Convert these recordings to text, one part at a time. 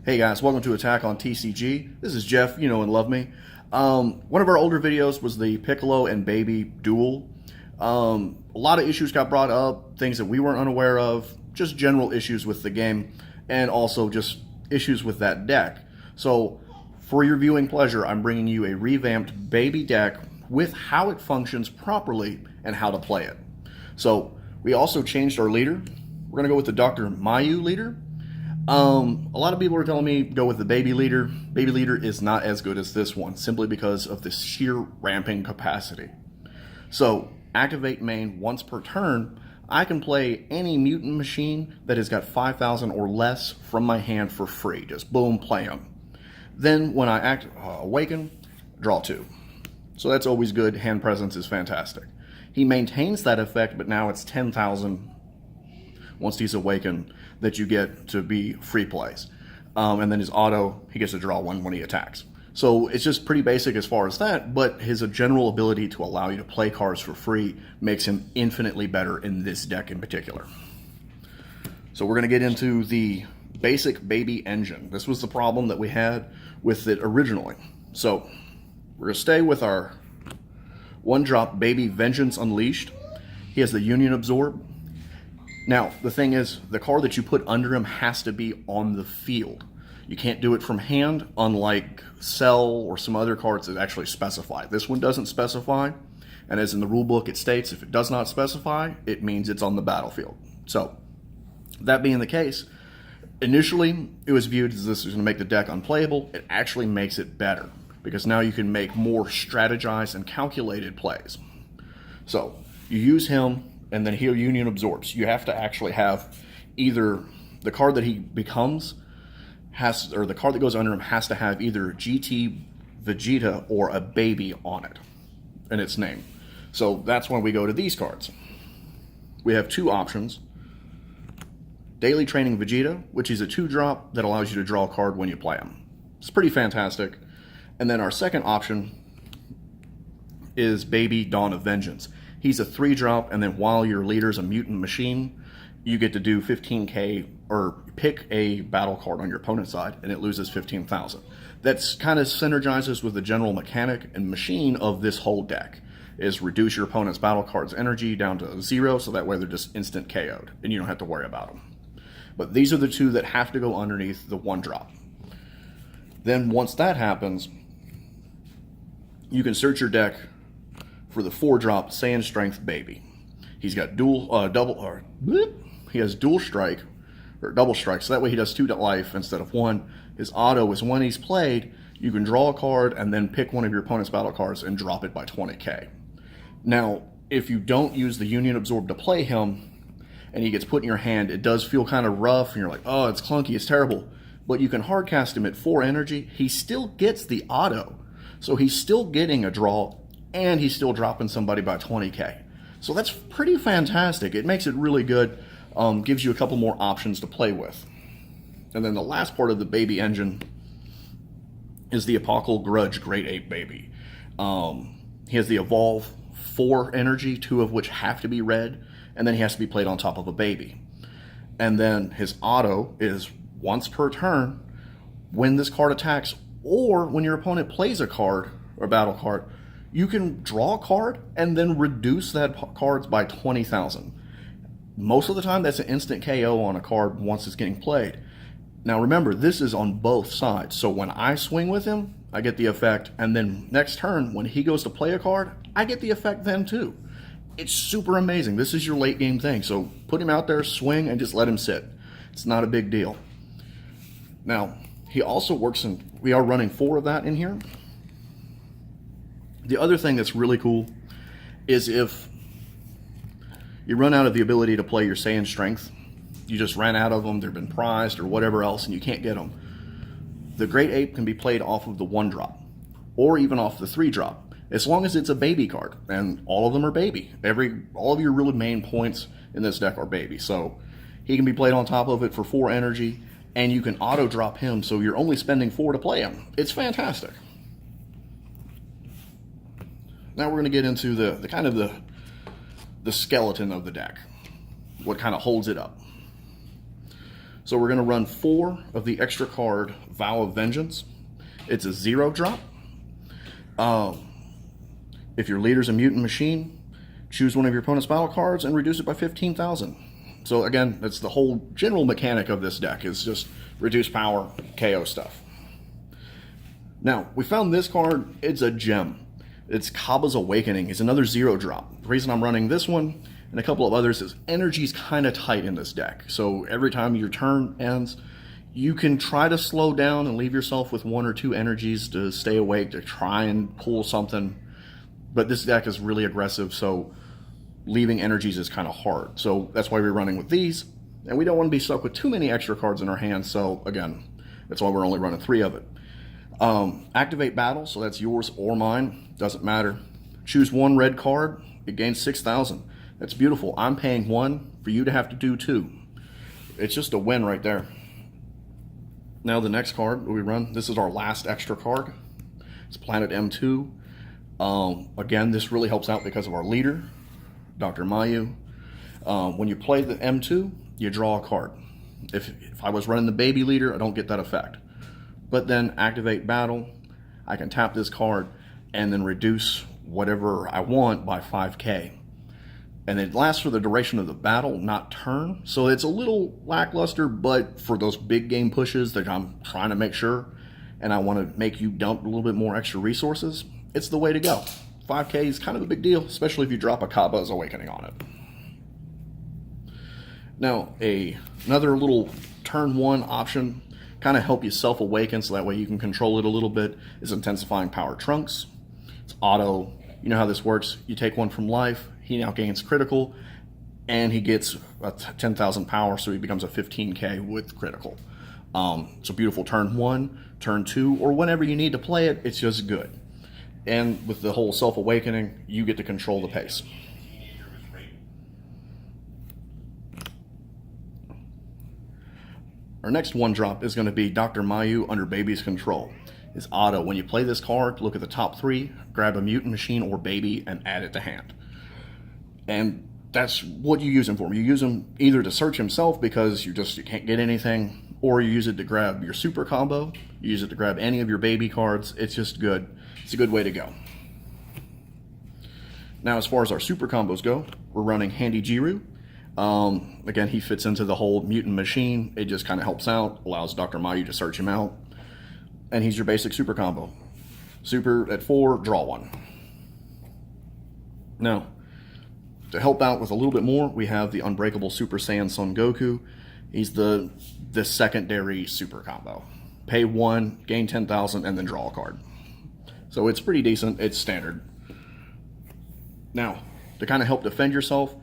Hey guys, welcome to Attack on TCG. This is Jeff, you know and love me. One of our older videos was the Piccolo and Baby duel. A lot of issues got brought up, things that we weren't unaware of, just general issues with the game, and also just issues with that deck. So, for your viewing pleasure, I'm bringing you a revamped Baby deck with how it functions properly and how to play it. So, we also changed our leader. We're going to go with the Dr. Myuu leader. A lot of people are telling me go with the baby leader. Baby leader is not as good as this one, simply because of the sheer ramping capacity. So, activate main once per turn. I can play any mutant machine that has got 5,000 or less from my hand for free. Just boom, play them. Then when I awaken, draw 2. So that's always good. Hand presence is fantastic. He maintains that effect, but now it's 10,000 once he's awakened that you get to be free plays. And then his auto, he gets to draw 1 when he attacks. So it's just pretty basic as far as that, but his general ability to allow you to play cards for free makes him infinitely better in this deck in particular. So we're going to get into the basic baby engine. This was the problem that we had with it originally. So we're going to stay with our 1-drop baby Vengeance Unleashed. He has the Union Absorb. Now, the thing is, the card that you put under him has to be on the field. You can't do it from hand, unlike Cell or some other cards that actually specify. This one doesn't specify, and as in the rule book it states, if it does not specify, it means it's on the battlefield. So, that being the case, initially it was viewed as this was going to make the deck unplayable. It actually makes it better, because now you can make more strategized and calculated plays. So, you use him, and then he'll Union Absorbs. You have to actually have either the card that he becomes or the card that goes under him has to have either GT Vegeta or a baby on it in its name. So that's when we go to these cards. We have 2 options. Daily Training Vegeta, which is a 2-drop that allows you to draw a card when you play him. It's pretty fantastic. And then our second option is Baby Dawn of Vengeance. He's a 3-drop, and then while your leader's a mutant machine, you get to do 15k or pick a battle card on your opponent's side, and it loses 15,000. That's kind of synergizes with the general mechanic and machine of this whole deck, is reduce your opponent's battle card's energy down to 0, so that way they're just instant KO'd, and you don't have to worry about them. But these are the 2 that have to go underneath the 1-drop. Then once that happens, you can search your deck for the 4-drop Saiyan Strength Baby. He's got he has dual strike, or double strike, so that way he does 2 life instead of 1. His auto is when he's played, you can draw a card and then pick one of your opponent's battle cards and drop it by 20k. Now, if you don't use the Union Absorb to play him, and he gets put in your hand, it does feel kind of rough, and you're like, oh, it's clunky, it's terrible. But you can hard cast him at 4 energy, he still gets the auto. So he's still getting a draw, and he's still dropping somebody by 20k. So that's pretty fantastic. It makes it really good. Gives you a couple more options to play with. And then the last part of the baby engine is the Apocal Grudge Great Ape Baby. He has the Evolve 4 energy, 2 of which have to be red, and then he has to be played on top of a baby. And then his auto is once per turn, when this card attacks, or when your opponent plays a card or battle card, you can draw a card and then reduce that cards by 20,000. Most of the time, that's an instant KO on a card once it's getting played. Now remember, this is on both sides. So when I swing with him, I get the effect, and then next turn, when he goes to play a card, I get the effect then too. It's super amazing. This is your late game thing. So put him out there, swing, and just let him sit. It's not a big deal. Now, he also works in, we are running 4 of that in here. The other thing that's really cool is if you run out of the ability to play your Saiyan Strength, you just ran out of them, they've been prized or whatever else, and you can't get them, the Great Ape can be played off of the 1-drop, or even off the 3-drop, as long as it's a baby card, and all of them are baby. All of your really main points in this deck are baby, so he can be played on top of it for 4 energy, and you can auto-drop him, so you're only spending 4 to play him. It's fantastic. Now we're going to get into the kind of the skeleton of the deck, what kind of holds it up. So we're going to run 4 of the extra card Vow of Vengeance. It's a 0 drop. If your leader's a mutant machine, choose one of your opponent's battle cards and reduce it by 15,000. So again, that's the whole general mechanic of this deck, is just reduce power, KO stuff. Now, we found this card. It's a gem. It's Kaba's Awakening. It's another 0 drop. The reason I'm running this one and a couple of others is energy's kind of tight in this deck. So every time your turn ends, you can try to slow down and leave yourself with 1 or 2 energies to stay awake, to try and pull something. But this deck is really aggressive, so leaving energies is kind of hard. So that's why we're running with these. And we don't want to be stuck with too many extra cards in our hands. So again, that's why we're only running 3 of it. Activate battle, so that's yours or mine, doesn't matter. Choose 1 red card, it gains 6,000. That's beautiful. I'm paying 1 for you to have to do 2. It's just a win right there. Now the next card that we run, this is our last extra card. It's Planet M2. Again, this really helps out because of our leader, Dr. Myuu. When you play the M2, you draw a card. If I was running the baby leader, I don't get that effect. But then activate battle, I can tap this card and then reduce whatever I want by 5k. And it lasts for the duration of the battle, not turn. So it's a little lackluster, but for those big game pushes that I'm trying to make sure, and I want to make you dump a little bit more extra resources, it's the way to go. 5k is kind of a big deal, especially if you drop a Kaba's Awakening on it. Now, another little turn 1 option, kind of help you self-awaken so that way you can control it a little bit, is Intensifying Power Trunks. It's auto. You know how this works. You take 1 from life, he now gains critical, and he gets 10,000 power, so he becomes a 15k with critical. So beautiful turn 1, turn 2, or whenever you need to play it, it's just good. And with the whole self-awakening, you get to control the pace. Our next 1 drop is going to be Dr. Myuu under Baby's Control. It's auto. When you play this card, look at the top 3, grab a mutant machine or baby, and add it to hand. And that's what you use him for. You use him either to search himself because you can't get anything, or you use it to grab your super combo. You use it to grab any of your baby cards. It's just good. It's a good way to go. Now, as far as our super combos go, we're running Handy Jiru. Again, he fits into the whole mutant machine. It just kind of helps out, allows Dr. Myuu to search him out. And he's your basic super combo. Super at 4, draw 1. Now, to help out with a little bit more, we have the Unbreakable Super Saiyan Son Goku. He's the secondary super combo. Pay 1, gain 10,000, and then draw a card. So it's pretty decent. It's standard. Now, to kind of help defend yourself,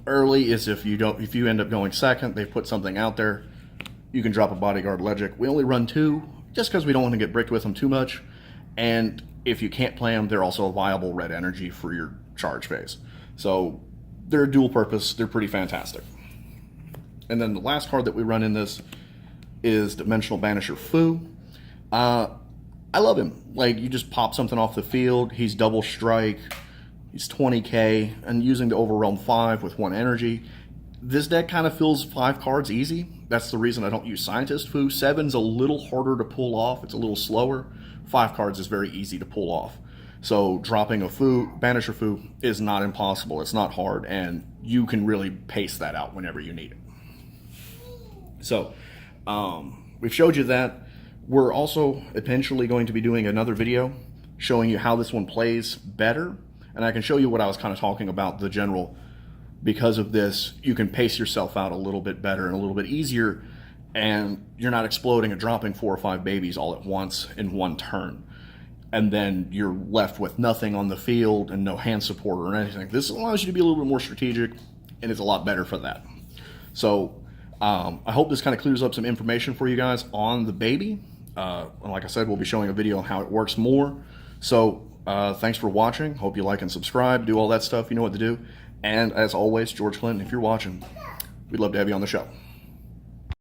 early is if you end up going second, they've put something out there, you can drop a Bodyguard Legic. We only run 2 just because we don't want to get bricked with them too much. And if you can't play them, they're also a viable red energy for your charge phase. So they're dual purpose. They're pretty fantastic. And then the last card that we run in this is Dimensional Banisher Fu. I love him. Like, you just pop something off the field. He's double strike. He's 20k, and using the Overwhelm 5 with 1 energy. This deck kind of feels 5 cards easy. That's the reason I don't use Scientist Fu. 7's a little harder to pull off. It's a little slower. 5 cards is very easy to pull off. So dropping a Banisher Fu is not impossible. It's not hard, and you can really pace that out whenever you need it. So we've showed you that. We're also eventually going to be doing another video showing you how this one plays better. And I can show you what I was kind of talking about, the general. Because of this, you can pace yourself out a little bit better and a little bit easier, and you're not exploding and dropping 4 or 5 babies all at once in 1 turn. And then you're left with nothing on the field and no hand support or anything. This allows you to be a little bit more strategic, and it's a lot better for that. So I hope this kind of clears up some information for you guys on the baby. And like I said, we'll be showing a video on how it works more. So thanks for watching. Hope you like and subscribe. Do all that stuff. You know what to do. And as always, George Clinton, if you're watching, we'd love to have you on the show.